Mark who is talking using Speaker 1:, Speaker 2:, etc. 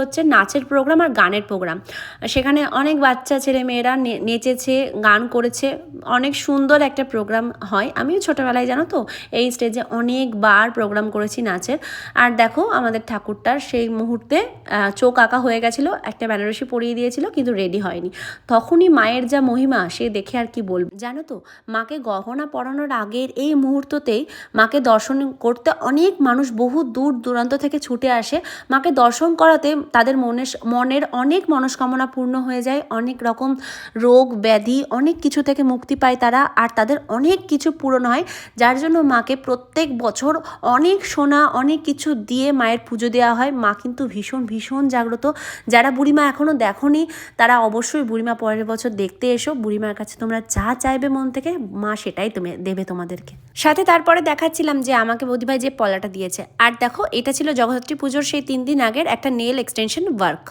Speaker 1: হচ্ছে নাচের প্রোগ্রাম আর গানের প্রোগ্রাম। সেখানে অনেক বাচ্চা ছেলে মেয়েরা নেচেছে, গান করেছে, অনেক সুন্দর একটা প্রোগ্রাম হয়। আমিও ছোটোবেলায় জানো তো এই স্টেজে অনেকবার প্রোগ্রাম করেছি নাচের। আর দেখো আমাদের ঠাকুরটার সেই মুহূর্তে চোখ আঁকা হয়ে গেছিলো, একটা বেনারসি পরিয়ে দিয়েছিল কিন্তু রেডি হয়নি। তখনই মায়ের যা মহিমা সে দেখে আর কি বলবো। জানো তো মাকে গহনা পরানোর আগের এই মুহূর্ততেই মাকে দর্শন করতে অনেক মানুষ বহু দূর দূরান্ত থেকে ছুটে আসে। মাকে দর্শন করাতে তাদের মনের অনেক মনস্কামনা পূর্ণ হয়ে যায়, অনেক রকম রোগ ব্যাধি অনেক কিছু থেকে মুক্তি পায় তারা, আর তাদের অনেক কিছু পূরণ হয়। যার জন্য মাকে প্রত্যেক বছর অনেক সোনা অনেক কিছু দিয়ে মায়ের পুজো দেওয়া হয়। মা কিন্তু ভীষণ ভীষণ জাগ্রত। যারা বুড়িমা এখনও দেখোনি তারা অবশ্যই বুড়িমা পরের বছর দেখতে এসো। বুড়িমার কাছে তোমরা যা চাইবে মন থেকে মা সেটাই তুমি দেবে তোমাদেরকে। সাথে তারপরে দেখাচ্ছিলাম যে আমাকে বৌদিভাই যে পলাটা দিয়েছে। আর দেখো এটা ছিল জগদ্ধাত্রী পুজোর সেই 3 দিন আগের একটা নেল এক্সটেনশন ওয়ার্ক।